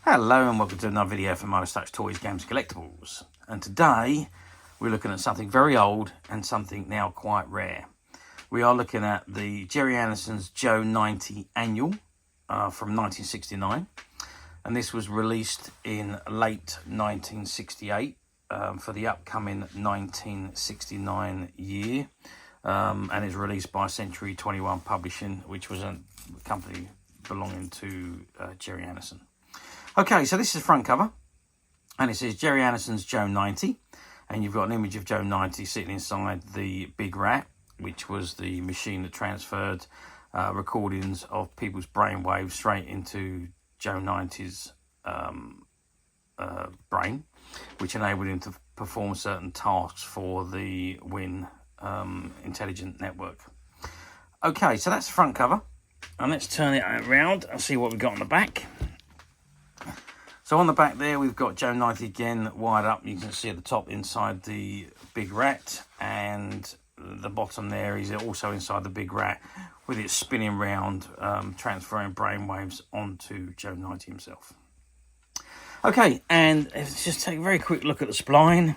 Hello and welcome to another video from Midas Touch Toys, Games, Collectibles. And today we're looking at something very old and something now quite rare. We are looking at the Gerry Andersons Joe 90 annual from 1969. And this was released in late 1968 for the upcoming 1969 year. And is released by Century 21 Publishing, which was a company belonging to Gerry Anderson. Okay, so this is the front cover, and it says Gerry Andersons Joe 90, and you've got an image of Joe 90 sitting inside the Big Rat, which was the machine that transferred recordings of people's brainwaves straight into Joe 90's brain, which enabled him to perform certain tasks for the WIN intelligent network. Okay, so that's the front cover, and let's turn it around and see what we've got on the back. So on the back there, we've got Joe 90 again wired up. You can see at the top inside the Big Rat, and the bottom there is also inside the Big Rat with it spinning round, transferring brainwaves onto Joe 90 himself. Okay, and let's just take a very quick look at the spline.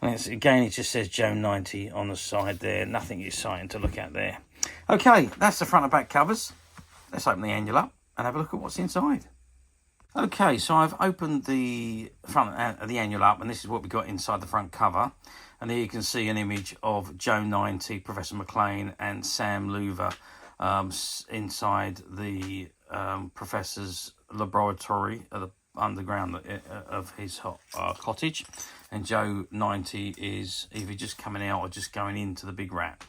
And again, it just says Joe 90 on the side there. Nothing exciting to look at there. Okay, that's the front and back covers. Let's open the annual up and have a look at what's inside. Okay, so I've opened the front of the annual up, and this is what we got inside the front cover. And there you can see an image of Joe 90, Professor McLean, and Sam Loover inside the professor's laboratory at the underground of his cottage. And Joe 90 is either just coming out or just going into the Big Rat.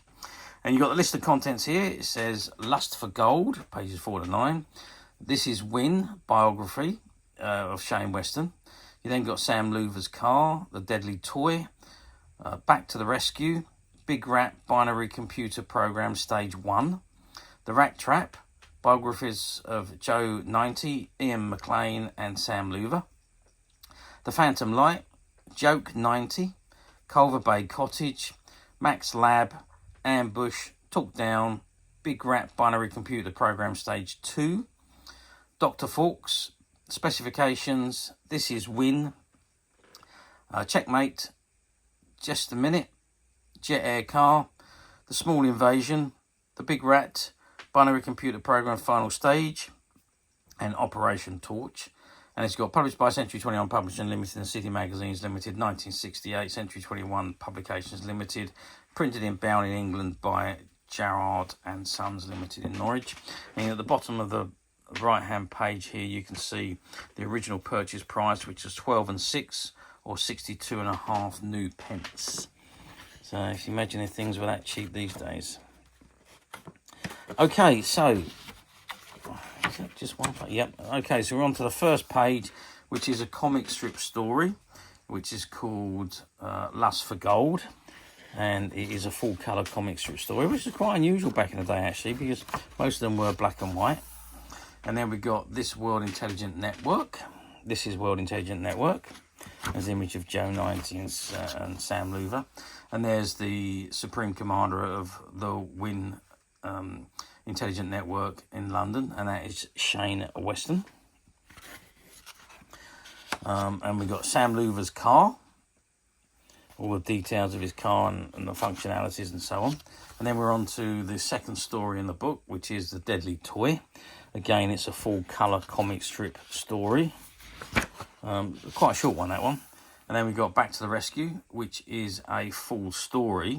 And you've got the list of contents here. It says Lust for Gold, pages 4 to 9. This is WIN, biography of Shane Weston. You then got Sam Loover's car, The Deadly Toy, Back to the Rescue, Big Rat binary computer program stage 1, The Rat Trap, biographies of Joe 90, Ian McLean and Sam Loover, The Phantom Light, Joke 90, Culver Bay Cottage, Max Lab, Ambush, Talk Down, Big Rat binary computer program stage 2, Dr. Fawkes, specifications, This is WIN, Checkmate, Just a Minute, Jet Air Car, The Small Invasion, The Big Rat, binary computer program final stage, and Operation Torch. And it's got published by Century 21 Publishing Limited and City Magazines Limited, 1968, Century 21 Publications Limited, printed and bound in England by Gerard and Sons Limited in Norwich. And at the bottom of the right hand page here you can see the original purchase price, which was 12 and 6 or 62.5 new pence. So if you imagine if things were that cheap these days. Okay, so is that just one page? Yep. Okay, so we're on to the first page, which is a comic strip story which is called Lust for Gold, and it is a full colour comic strip story, which is quite unusual back in the day actually, because most of them were black and white. And then we got This World Intelligent Network. This is World Intelligent Network. There's an image of Joe 90 and Sam Loover. And there's the Supreme Commander of the WIN Intelligent Network in London, and that is Shane Weston. And we got Sam Loover's car, all the details of his car and the functionalities and so on. And then we're on to the second story in the book, which is The Deadly Toy. Again, it's a full colour comic strip story. Quite a short one, that one. And then we got Back to the Rescue, which is a full story.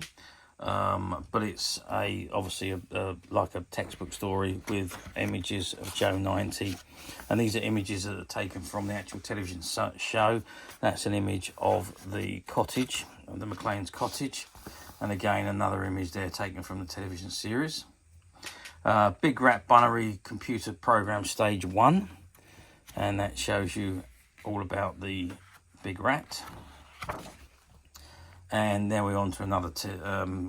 But it's obviously like a textbook story with images of Joe 90. And these are images that are taken from the actual television show. That's an image of the cottage, of the McLean's cottage. And again, another image there taken from the television series. Big Rat binary computer program stage 1, and that shows you all about the Big Rat. And then we're on to another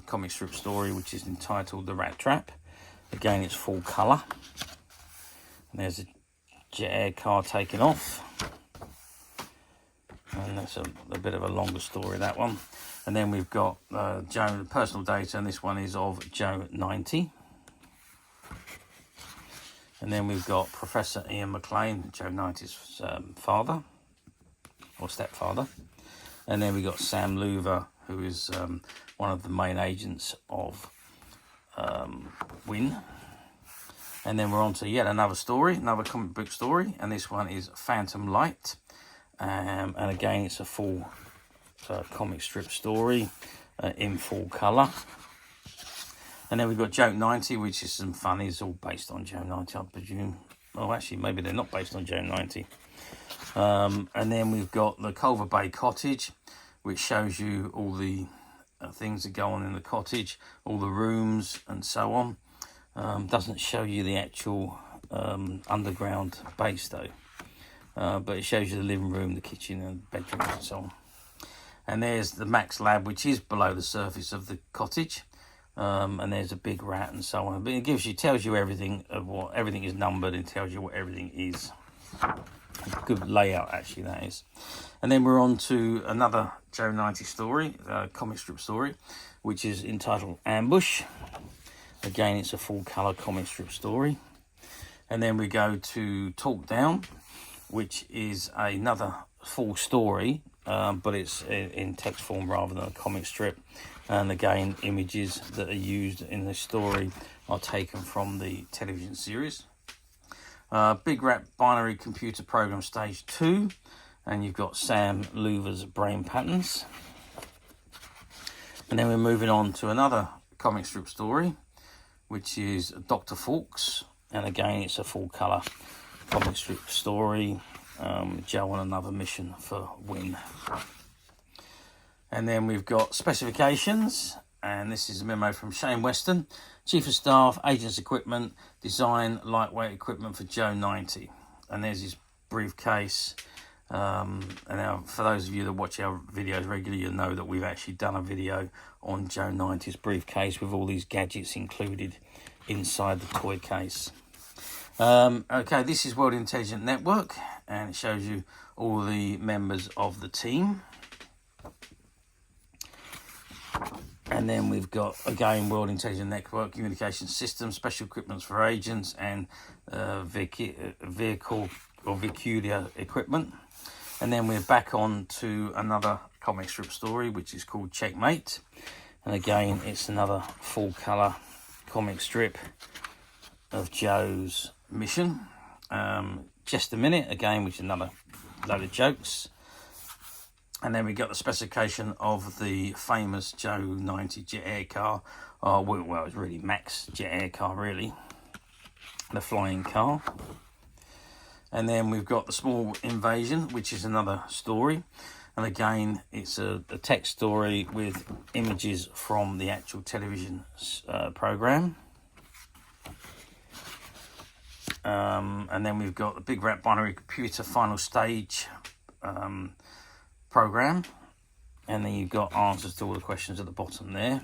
comic strip story, which is entitled The Rat Trap. Again, it's full colour. And there's a jet air car taking off, and that's a bit of a longer story, that one. And then we've got Joe personal data, and this one is of Joe 90. And then we've got Professor Ian McLean, Joe 90's father, or stepfather. And then we've got Sam Louver, who is one of the main agents of Win. And then we're on to yet another story, another comic book story. And this one is Phantom Light. And again, it's a full comic strip story in full colour. And then we've got Joe 90, which is some funnies, all based on Joe 90, I presume. Oh, actually, maybe they're not based on Joe 90. And then we've got the Culver Bay Cottage, which shows you all the things that go on in the cottage, all the rooms and so on. Doesn't show you the actual underground base, though. But it shows you the living room, the kitchen and bedrooms and so on. And there's the Max Lab, which is below the surface of the cottage. And there's a big rat and so on. But it tells you everything of what everything is numbered and tells you what everything is. Good layout, actually, that is. And then we're on to another Joe 90 story, comic strip story, which is entitled Ambush. Again, it's a full colour comic strip story. And then we go to Talk Down, which is another full story, but it's in text form rather than a comic strip. And again, images that are used in the story are taken from the television series. Big Rat Binary Computer Program Stage 2. And you've got Sam Louver's Brain Patterns. And then we're moving on to another comic strip story, which is Dr. Fawkes. And again, it's a full colour comic strip story. Joe on another mission for Win. And then we've got specifications, and this is a memo from Shane Weston, Chief of Staff, Agents Equipment, Design Lightweight Equipment for Joe 90. And there's his briefcase. And now, for those of you that watch our videos regularly, you'll know that we've actually done a video on Joe 90's briefcase with all these gadgets included inside the toy case. Okay, this is World Intelligent Network, and it shows you all the members of the team. And then we've got, again, World Intelligent Network, Communication Systems, Special Equipments for Agents, and Vehicle or Vehicular Equipment. And then we're back on to another comic strip story, which is called Checkmate. And again, it's another full colour comic strip of Joe's mission. Just a Minute, again, which is another load of jokes. And then we got the specification of the famous Joe 90 jet air car. Well, it's really Max jet air car, really. The flying car. And then we've got the Small Invasion, which is another story. And again, it's a text story with images from the actual television program. And then we've got the Big Rat Binary Computer Final Stage program, and then you've got answers to all the questions at the bottom there.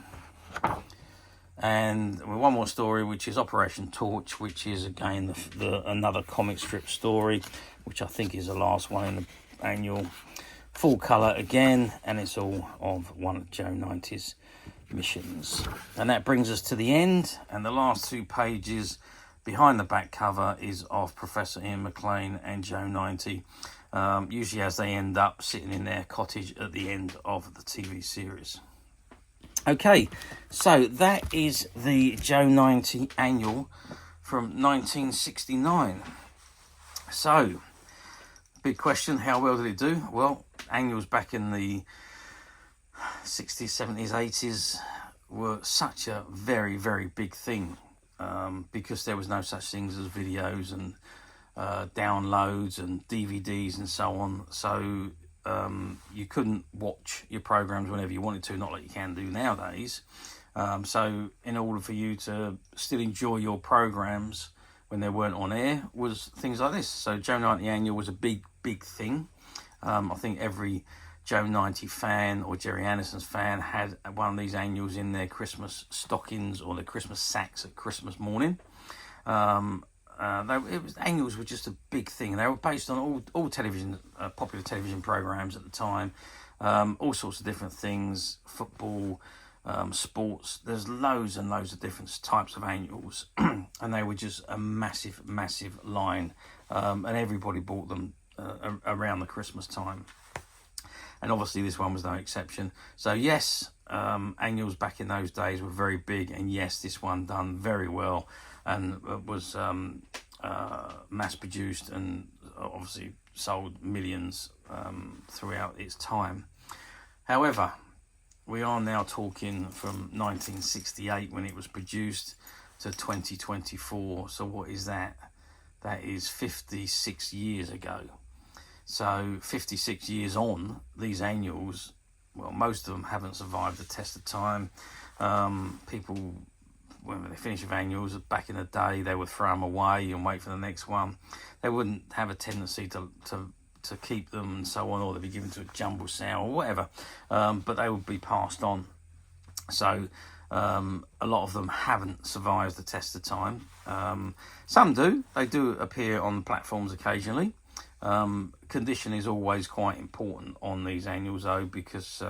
And one more story, which is Operation Torch, which is again another comic strip story, which I think is the last one in the annual. Full colour again, and it's all of one of Joe 90's missions. And that brings us to the end, and the last 2 pages behind the back cover is of Professor Ian McLean and Joe 90. Usually as they end up sitting in their cottage at the end of the TV series. Okay, so that is the Joe 90 annual from 1969. So, big question, how well did it do? Well, annuals back in the 60s, 70s, 80s were such a very, very big thing, because there was no such things as videos and downloads and DVDs and so on. So you couldn't watch your programs whenever you wanted to, not like you can do nowadays. So in order for you to still enjoy your programs when they weren't on air, was things like this. So Joe 90 Annual was a big thing. I think every Joe 90 fan or Gerry Andersons fan had one of these annuals in their Christmas stockings or their Christmas sacks at Christmas morning. Annuals were just a big thing. They were based on all television, popular television programs at the time, all sorts of different things, football, sports. There's loads and loads of different types of annuals, and they were just a massive, massive line, and everybody bought them around the Christmas time. And obviously this one was no exception. So yes, annuals back in those days were very big, and yes, this one done very well and was mass produced and obviously sold millions throughout its time. However, we are now talking from 1968 when it was produced to 2024. So what is that? That is 56 years ago. So 56 years on, these annuals, well, most of them haven't survived the test of time. People, when they finish with annuals, back in the day, they would throw them away and wait for the next one. They wouldn't have a tendency to keep them and so on, or they'd be given to a jumble sale or whatever, but they would be passed on. So a lot of them haven't survived the test of time. Some do. They do appear on platforms occasionally. Condition is always quite important on these annuals though, because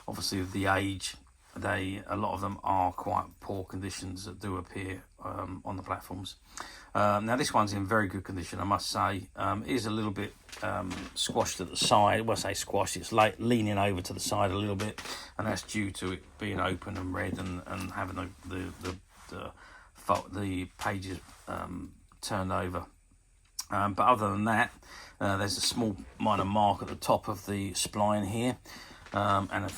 obviously of the age, a lot of them are quite poor conditions that do appear on the platforms. Now this one's in very good condition, I must say. It is a little bit squashed at the side. When I say squashed, it's like leaning over to the side a little bit, and that's due to it being open and red and having the pages turned over. But other than that, there's a small minor mark at the top of the spline here, and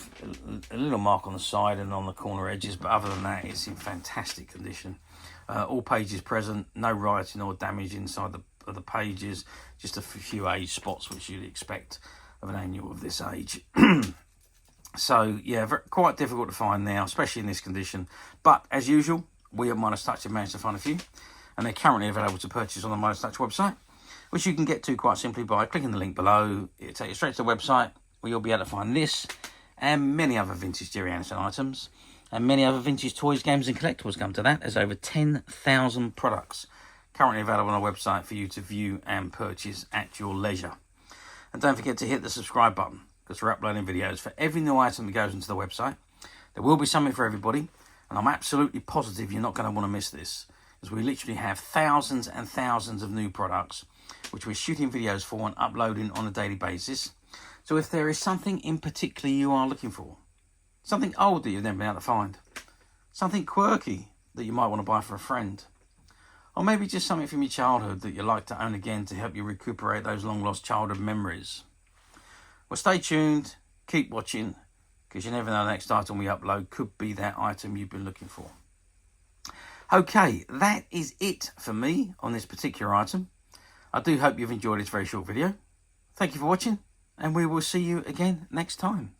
a little mark on the side and on the corner edges, but other than that, it's in fantastic condition. All pages present, no writing or damage inside of the pages, just a few age spots which you'd expect of an annual of this age. So yeah, quite difficult to find now, especially in this condition, but as usual, we at Midas Touch have managed to find a few, and they're currently available to purchase on the Midas Touch website, which you can get to quite simply by clicking the link below. It'll take you straight to the website, where you'll be able to find this and many other vintage Gerry Anderson items, and many other vintage toys, games and collectibles. Come to that, there's over 10,000 products currently available on our website for you to view and purchase at your leisure. And don't forget to hit the subscribe button, because we're uploading videos for every new item that goes into the website. There will be something for everybody, and I'm absolutely positive you're not going to want to miss this, as we literally have thousands and thousands of new products which we're shooting videos for and uploading on a daily basis. So if there is something in particular you are looking for, something old that you've never been able to find, something quirky that you might want to buy for a friend, or maybe just something from your childhood that you'd like to own again to help you recuperate those long lost childhood memories, well, stay tuned, keep watching, because you never know, the next item we upload could be that item you've been looking for. Okay, that is it for me on this particular item. I do hope you've enjoyed this very short video. Thank you for watching, and we will see you again next time.